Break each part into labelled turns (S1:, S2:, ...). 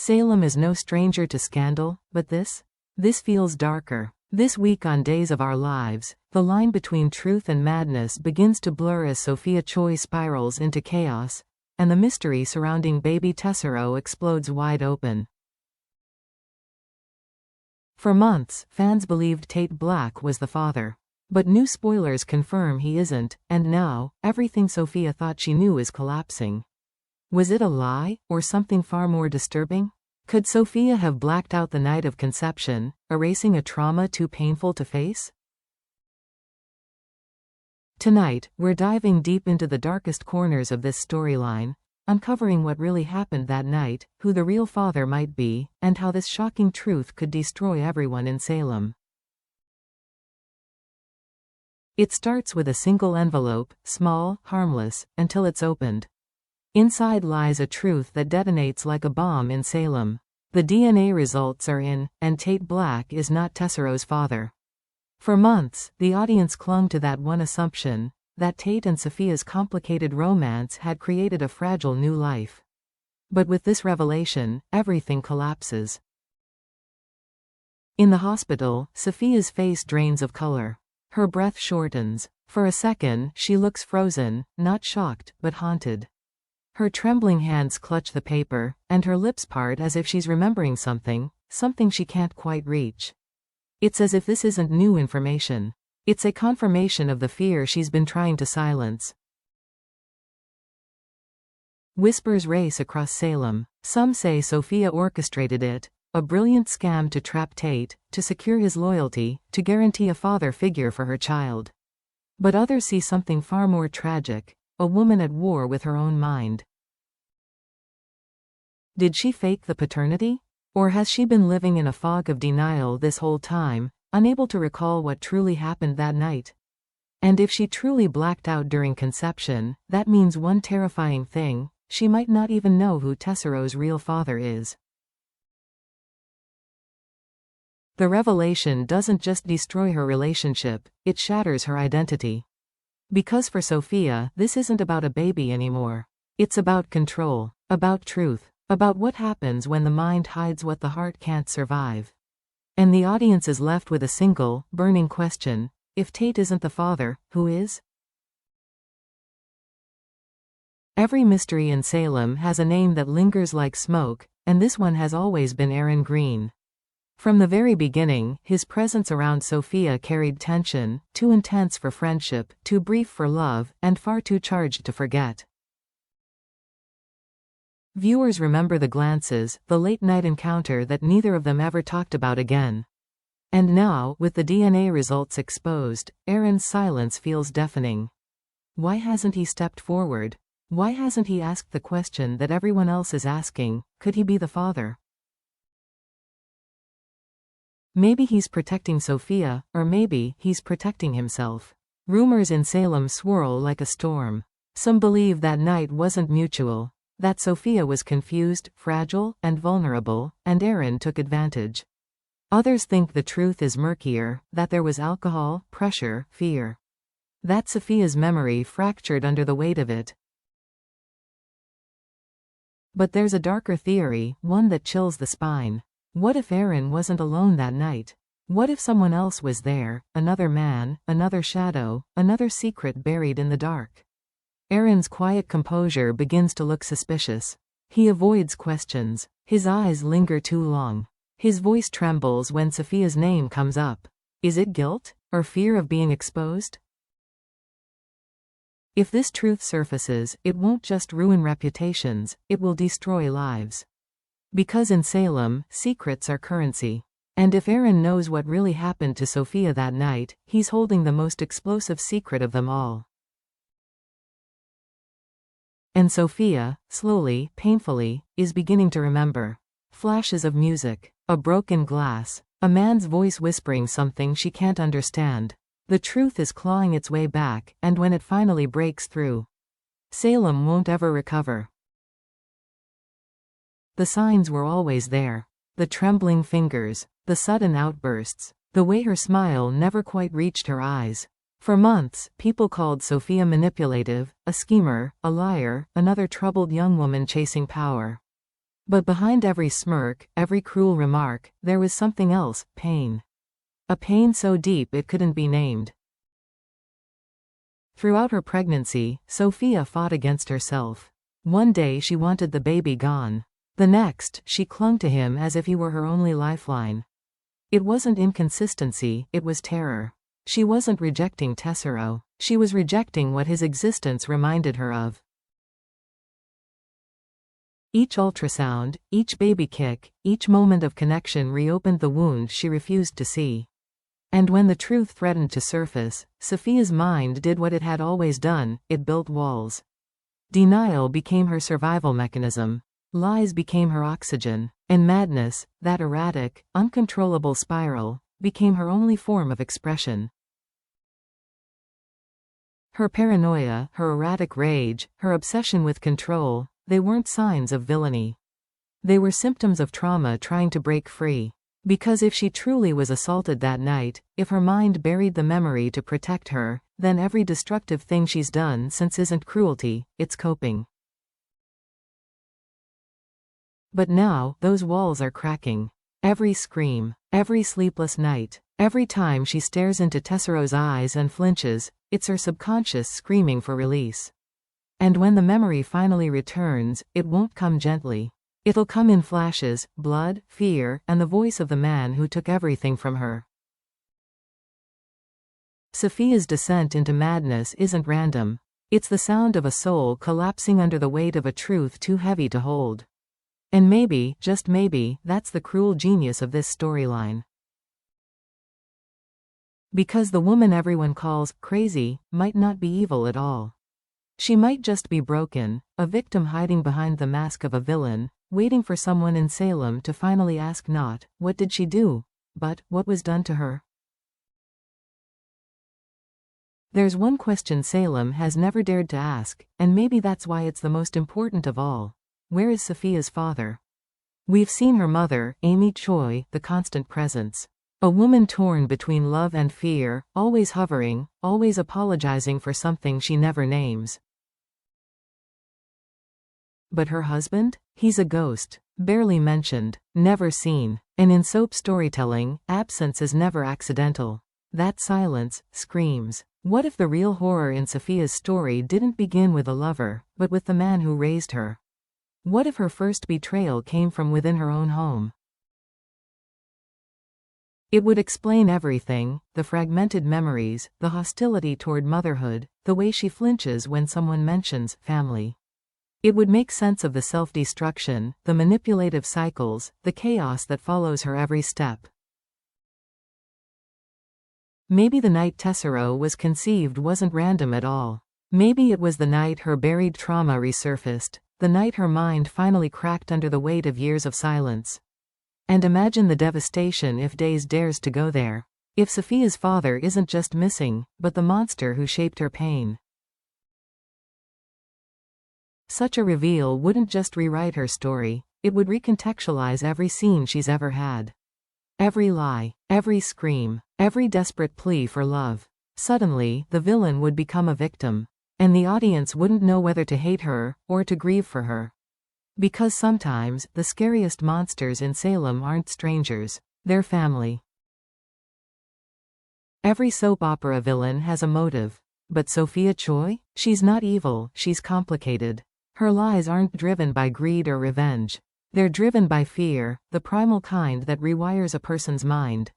S1: Salem is no stranger to scandal, but this feels darker. This week on Days of Our Lives, the line between truth and madness begins to blur as Sophia Choi spirals into chaos, and the mystery surrounding baby Tessero explodes wide open. For months, fans believed Tate Black was the father. But new spoilers confirm he isn't, and now, everything Sophia thought she knew is collapsing. Was it a lie, or something far more disturbing? Could Sophia have blacked out the night of conception, erasing a trauma too painful to face? Tonight, we're diving deep into the darkest corners of this storyline, uncovering what really happened that night, who the real father might be, and how this shocking truth could destroy everyone in Salem. It starts with a single envelope, small, harmless, until it's opened. Inside lies a truth that detonates like a bomb in Salem. The DNA results are in, and Tate Black is not Tessero's father. For months, the audience clung to that one assumption, that Tate and Sophia's complicated romance had created a fragile new life. But with this revelation, everything collapses. In the hospital, Sophia's face drains of color. Her breath shortens. For a second, she looks frozen, not shocked, but haunted. Her trembling hands clutch the paper, and her lips part as if she's remembering something she can't quite reach. It's as if this isn't new information. It's a confirmation of the fear she's been trying to silence. Whispers race across Salem. Some say Sophia orchestrated it, a brilliant scam to trap Tate, to secure his loyalty, to guarantee a father figure for her child. But others see something far more tragic, a woman at war with her own mind. Did she fake the paternity? Or has she been living in a fog of denial this whole time, unable to recall what truly happened that night? And if she truly blacked out during conception, that means one terrifying thing: she might not even know who Tessero's real father is. The revelation doesn't just destroy her relationship, it shatters her identity. Because for Sophia, this isn't about a baby anymore. It's about control, about truth, about what happens when the mind hides what the heart can't survive. And the audience is left with a single, burning question: if Tate isn't the father, who is? Every mystery in Salem has a name that lingers like smoke, and this one has always been Aaron Green. From the very beginning, his presence around Sophia carried tension, too intense for friendship, too brief for love, and far too charged to forget. Viewers remember the glances, the late-night encounter that neither of them ever talked about again. And now, with the DNA results exposed, Aaron's silence feels deafening. Why hasn't he stepped forward? Why hasn't he asked the question that everyone else is asking: could he be the father? Maybe he's protecting Sophia, or maybe he's protecting himself. Rumors in Salem swirl like a storm. Some believe that night wasn't mutual, that Sophia was confused, fragile, and vulnerable, and Aaron took advantage. Others think the truth is murkier, that there was alcohol, pressure, fear. That Sophia's memory fractured under the weight of it. But there's a darker theory, one that chills the spine. What if Aaron wasn't alone that night? What if someone else was there, another man, another shadow, another secret buried in the dark? Aaron's quiet composure begins to look suspicious. He avoids questions. His eyes linger too long. His voice trembles when Sophia's name comes up. Is it guilt, or fear of being exposed? If this truth surfaces, it won't just ruin reputations, it will destroy lives. Because in Salem, secrets are currency. And if Aaron knows what really happened to Sophia that night, he's holding the most explosive secret of them all. And Sophia, slowly, painfully, is beginning to remember. Flashes of music, a broken glass, a man's voice whispering something she can't understand. The truth is clawing its way back, and when it finally breaks through, Salem won't ever recover. The signs were always there. The trembling fingers, the sudden outbursts, the way her smile never quite reached her eyes. For months, people called Sophia manipulative, a schemer, a liar, another troubled young woman chasing power. But behind every smirk, every cruel remark, there was something else, pain. A pain so deep it couldn't be named. Throughout her pregnancy, Sophia fought against herself. One day she wanted the baby gone. The next, she clung to him as if he were her only lifeline. It wasn't inconsistency, it was terror. She wasn't rejecting Tessero. She was rejecting what his existence reminded her of. Each ultrasound, each baby kick, each moment of connection reopened the wound she refused to see. And when the truth threatened to surface, Sophia's mind did what it had always done, it built walls. Denial became her survival mechanism. Lies became her oxygen. And madness, that erratic, uncontrollable spiral, became her only form of expression. Her paranoia, her erratic rage, her obsession with control, they weren't signs of villainy. They were symptoms of trauma trying to break free. Because if she truly was assaulted that night, if her mind buried the memory to protect her, then every destructive thing she's done since isn't cruelty, it's coping. But now, those walls are cracking. Every scream, every sleepless night, every time she stares into Tessero's eyes and flinches, it's her subconscious screaming for release. And when the memory finally returns, it won't come gently. It'll come in flashes, blood, fear, and the voice of the man who took everything from her. Sophia's descent into madness isn't random. It's the sound of a soul collapsing under the weight of a truth too heavy to hold. And maybe, just maybe, that's the cruel genius of this storyline. Because the woman everyone calls crazy might not be evil at all. She might just be broken, a victim hiding behind the mask of a villain, waiting for someone in Salem to finally ask not, what did she do, but, what was done to her? There's one question Salem has never dared to ask, and maybe that's why it's the most important of all. Where is Sophia's father? We've seen her mother, Amy Choi, the constant presence. A woman torn between love and fear, always hovering, always apologizing for something she never names. But her husband? He's a ghost. Barely mentioned. Never seen. And in soap storytelling, absence is never accidental. That silence screams. What if the real horror in Sophia's story didn't begin with a lover, but with the man who raised her? What if her first betrayal came from within her own home? It would explain everything, the fragmented memories, the hostility toward motherhood, the way she flinches when someone mentions family. It would make sense of the self-destruction, the manipulative cycles, the chaos that follows her every step. Maybe the night Tessero was conceived wasn't random at all. Maybe it was the night her buried trauma resurfaced, the night her mind finally cracked under the weight of years of silence. And imagine the devastation if Days dares to go there. If Sophia's father isn't just missing, but the monster who shaped her pain. Such a reveal wouldn't just rewrite her story, it would recontextualize every scene she's ever had. Every lie, every scream, every desperate plea for love. Suddenly, the villain would become a victim. And the audience wouldn't know whether to hate her, or to grieve for her. Because sometimes, the scariest monsters in Salem aren't strangers, they're family. Every soap opera villain has a motive. But Sophia Choi? She's not evil, she's complicated. Her lies aren't driven by greed or revenge. They're driven by fear, the primal kind that rewires a person's mind.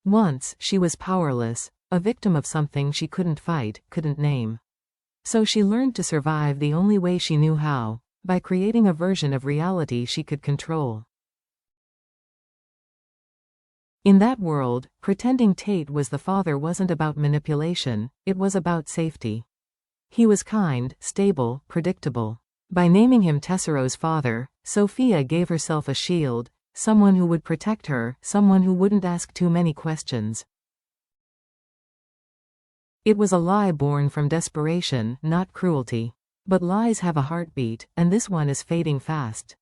S1: Once, she was powerless, a victim of something she couldn't fight, couldn't name. So she learned to survive the only way she knew how, by creating a version of reality she could control. In that world, pretending Tate was the father wasn't about manipulation, it was about safety. He was kind, stable, predictable. By naming him Tessero's father, Sophia gave herself a shield, someone who would protect her, someone who wouldn't ask too many questions. It was a lie born from desperation, not cruelty. But lies have a heartbeat, and this one is fading fast.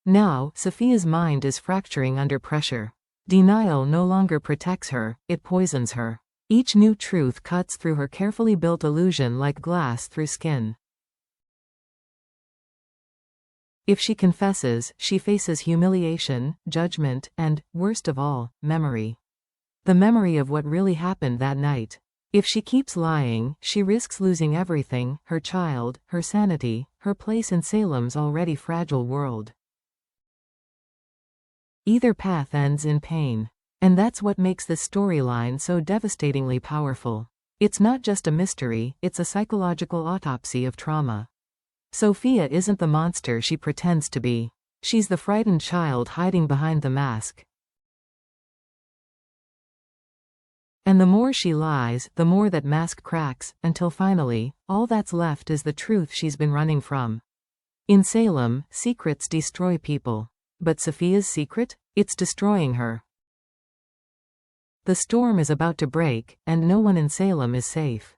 S1: Now, Sophia's mind is fracturing under pressure. Denial no longer protects her, it poisons her. Each new truth cuts through her carefully built illusion like glass through skin. If she confesses, she faces humiliation, judgment, and, worst of all, memory. The memory of what really happened that night. If she keeps lying, she risks losing everything: her child, her sanity, her place in Salem's already fragile world. Either path ends in pain. And that's what makes this storyline so devastatingly powerful. It's not just a mystery, it's a psychological autopsy of trauma. Sophia isn't the monster she pretends to be. She's the frightened child hiding behind the mask. And the more she lies, the more that mask cracks, until finally, all that's left is the truth she's been running from. In Salem, secrets destroy people. But Sophia's secret? It's destroying her. The storm is about to break, and no one in Salem is safe.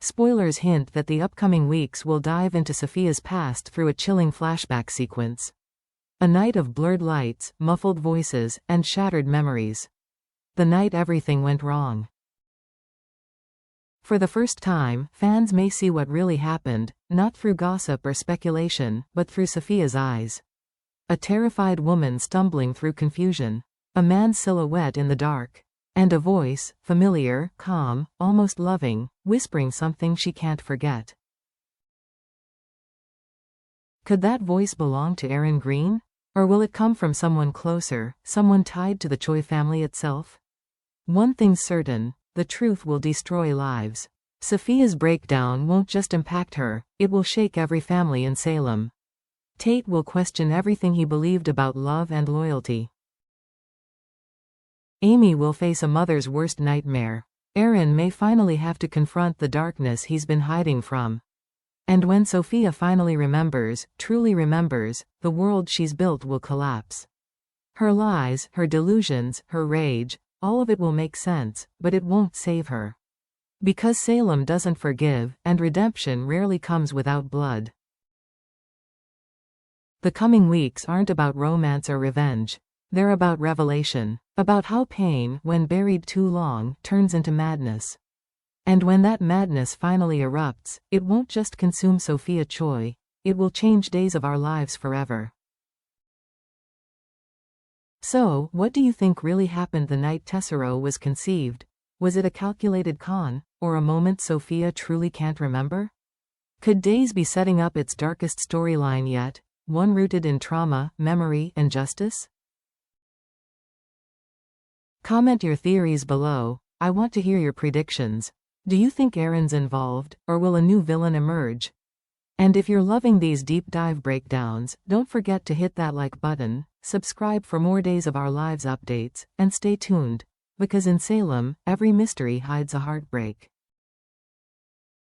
S1: Spoilers hint that the upcoming weeks will dive into Sophia's past through a chilling flashback sequence. A night of blurred lights, muffled voices, and shattered memories. The night everything went wrong. For the first time, fans may see what really happened, not through gossip or speculation, but through Sophia's eyes. A terrified woman stumbling through confusion. A man's silhouette in the dark. And a voice, familiar, calm, almost loving, whispering something she can't forget. Could that voice belong to Aaron Green? Or will it come from someone closer, someone tied to the Choi family itself? One thing's certain: the truth will destroy lives. Sophia's breakdown won't just impact her, it will shake every family in Salem. Tate will question everything he believed about love and loyalty. Amy will face a mother's worst nightmare. Aaron may finally have to confront the darkness he's been hiding from. And when Sophia finally remembers, truly remembers, the world she's built will collapse. Her lies, her delusions, her rage, all of it will make sense, but it won't save her. Because Salem doesn't forgive, and redemption rarely comes without blood. The coming weeks aren't about romance or revenge. They're about revelation. About how pain, when buried too long, turns into madness. And when that madness finally erupts, it won't just consume Sophia Choi, it will change days of our lives forever. So, what do you think really happened the night Tessero was conceived? Was it a calculated con, or a moment Sophia truly can't remember? Could Days be setting up its darkest storyline yet, one rooted in trauma, memory, and justice? Comment your theories below. I want to hear your predictions. Do you think Aaron's involved, or will a new villain emerge? And if you're loving these deep dive breakdowns, don't forget to hit that like button, subscribe for more Days of Our Lives updates, and stay tuned, because in Salem, every mystery hides a heartbreak.